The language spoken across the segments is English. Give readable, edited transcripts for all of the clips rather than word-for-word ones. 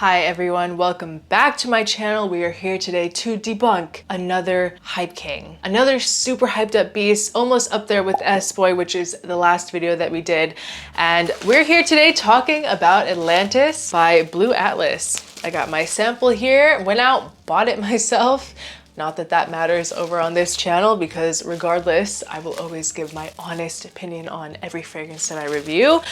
Hi everyone, welcome back to my channel. We are here today to debunk another hype king. Another super hyped up beast, almost up there with S-Boy, which is the last video that we did. And we're here today talking about Atlantis by Blue Atlas. I got my sample here, went out, bought it myself. Not that that matters over on this channel because regardless, I will always give my honest opinion on every fragrance that I review.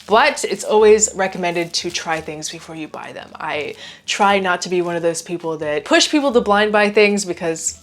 But it's always recommended to try things before you buy them. I try not to be one of those people that push people to blind buy things because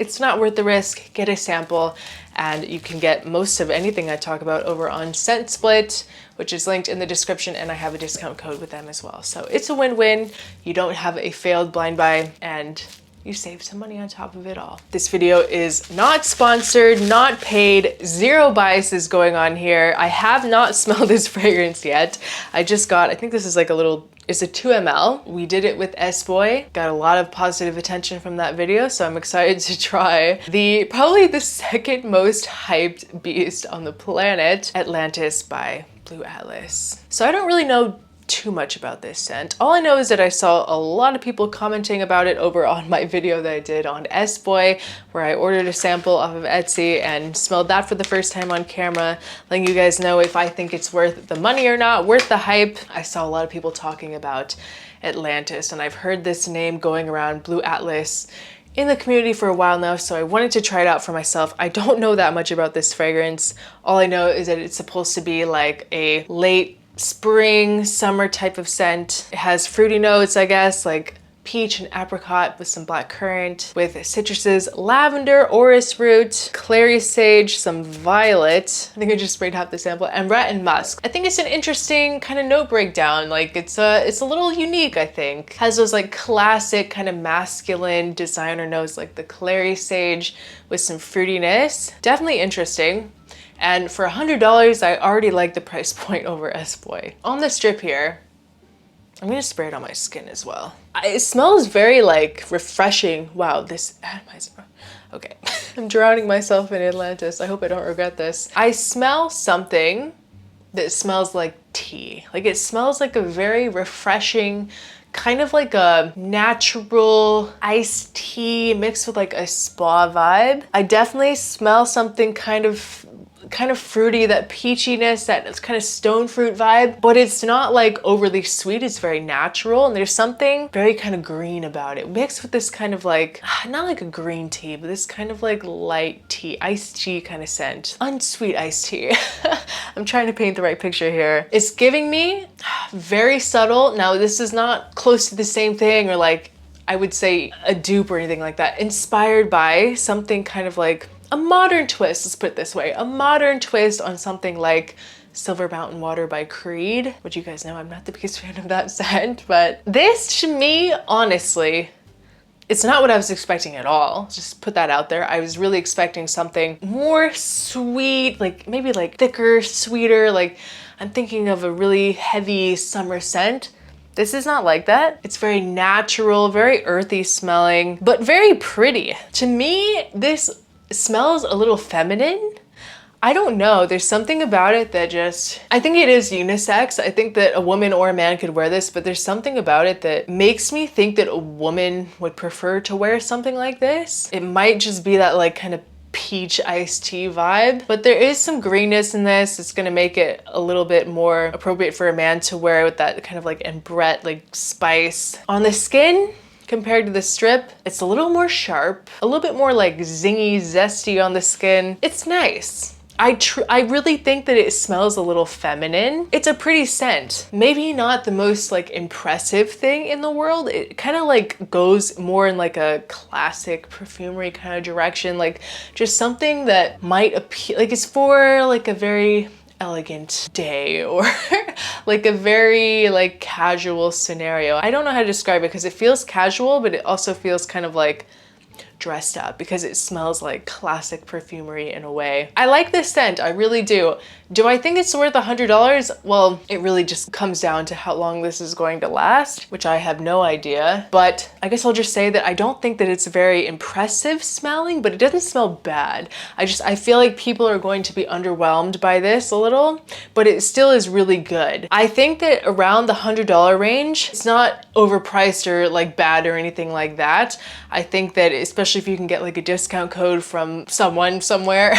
it's not worth the risk. Get a sample and you can get most of anything I talk about over on Scent Split, which is linked in the description, and I have a discount code with them as well. So it's a win-win. You don't have a failed blind buy and you save some money on top of it all. This video is not sponsored, not paid, zero biases going on here. I have not smelled this fragrance yet. I just got, I think this is like a little, it's a 2 ml. We did it with S-Boy. Got a lot of positive attention from that video, so I'm excited to try probably the second most hyped beast on the planet, Atlantis by Blue Atlas. So I don't really know too much about this scent. All I know is that I saw a lot of people commenting about it over on my video that I did on S-Boy, where I ordered a sample off of Etsy and smelled that for the first time on camera, letting you guys know if I think it's worth the money or not, worth the hype. I saw a lot of people talking about Atlantis, and I've heard this name going around, Blue Atlas, in the community for a while now, so I wanted to try it out for myself. I don't know that much about this fragrance. All I know is that it's supposed to be like a late spring, summer type of scent. It has fruity notes, I guess, like peach and apricot with some black currant, with citruses, lavender, orris root, clary sage, some violet. I think I just sprayed half the sample, and rat and musk. I think it's an interesting kind of note breakdown. Like it's a little unique, I think. Has those like classic kind of masculine designer notes like the clary sage with some fruitiness. Definitely interesting. And for $100, I already like the price point over S-Boy. On the strip here, I'm gonna spray it on my skin as well. It smells very like refreshing. Wow, this atomizer. Okay, I'm drowning myself in Atlantis. I hope I don't regret this. I smell something that smells like tea. Like it smells like a very refreshing, kind of like a natural iced tea mixed with like a spa vibe. I definitely smell something kind of fruity, that peachiness, that kind of stone fruit vibe, but it's not like overly sweet. It's very natural, and there's something very kind of green about it, mixed with this kind of like, not like a green tea, but this kind of like light tea, iced tea kind of scent. Unsweet iced tea. I'm trying to paint the right picture here. It's giving me very subtle. Now, this is not close to the same thing, or like, I would say a dupe or anything like that. Inspired by something kind of like a modern twist, let's put it this way, a modern twist on something like Silver Mountain Water by Creed, which you guys know I'm not the biggest fan of that scent, but this to me, honestly, it's not what I was expecting at all. Just put that out there. I was really expecting something more sweet, like maybe like thicker, sweeter, like I'm thinking of a really heavy summer scent. This is not like that. It's very natural, very earthy smelling, but very pretty. To me, this smells a little feminine. I don't know, there's something about it that just, I think it is unisex. I think that a woman or a man could wear this, but there's something about it that makes me think that a woman would prefer to wear something like this. It might just be that like kind of peach iced tea vibe, but there is some greenness in this. It's gonna make it a little bit more appropriate for a man to wear with that kind of like ambrette, like spice. On the skin, compared to the strip, it's a little more sharp, a little bit more like zingy, zesty on the skin. It's nice. I really think that it smells a little feminine. It's a pretty scent. Maybe not the most like impressive thing in the world. It kind of like goes more in like a classic perfumery kind of direction, like just something that might appeal, like it's for like a very elegant day or like a very like casual scenario. I don't know how to describe it because it feels casual, but it also feels kind of like dressed up because it smells like classic perfumery in a way. I like this scent, I really do. Do I think it's worth $100? Well, it really just comes down to how long this is going to last, which I have no idea. But I guess I'll just say that I don't think that it's very impressive smelling, but it doesn't smell bad. I feel like people are going to be underwhelmed by this a little, but it still is really good. I think that around the $100 range, it's not overpriced or like bad or anything like that. I think that especially if you can get like a discount code from someone somewhere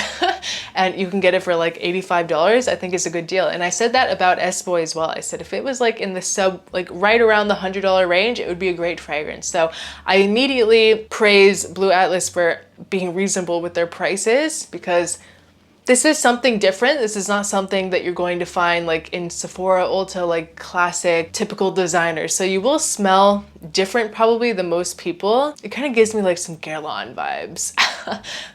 and you can get it for like $85, I think it's a good deal. And I said that about S-Boy as well. I said if it was like in the like right around the $100 range, it would be a great fragrance. So I immediately praise Blue Atlas for being reasonable with their prices, because this is something different. This is not something that you're going to find like in Sephora, Ulta, like classic, typical designers. So you will smell different probably than most people. It kind of gives me like some Guerlain vibes,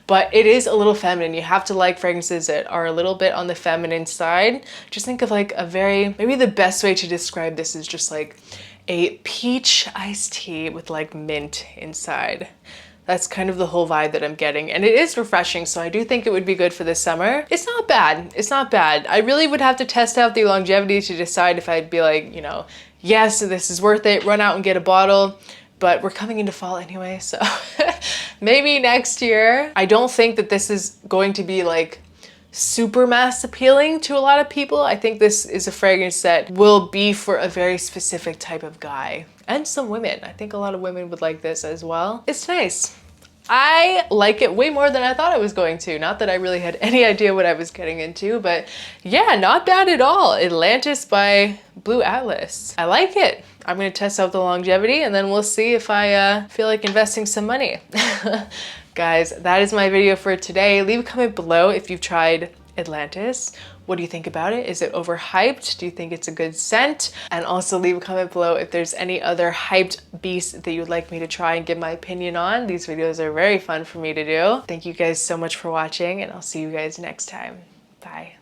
but it is a little feminine. You have to like fragrances that are a little bit on the feminine side. Just think of like a very, maybe the best way to describe this is just like a peach iced tea with like mint inside. That's kind of the whole vibe that I'm getting. And it is refreshing, so I do think it would be good for this summer. It's not bad. It's not bad. I really would have to test out the longevity to decide if I'd be like, you know, yes, this is worth it, run out and get a bottle. But we're coming into fall anyway, so maybe next year. I don't think that this is going to be like super mass appealing to a lot of people. I think this is a fragrance that will be for a very specific type of guy and some women. I think a lot of women would like this as well. It's nice. I like it way more than I thought I was going to. Not that I really had any idea what I was getting into, but yeah, not bad at all. Atlantis by Blue Atlas. I like it. I'm gonna test out the longevity and then we'll see if I feel like investing some money. Guys, that is my video for today. Leave a comment below if you've tried Atlantis. What do you think about it? Is it overhyped? Do you think it's a good scent? And also leave a comment below if there's any other hyped beasts that you would like me to try and give my opinion on. These videos are very fun for me to do. Thank you guys so much for watching, and I'll see you guys next time. Bye.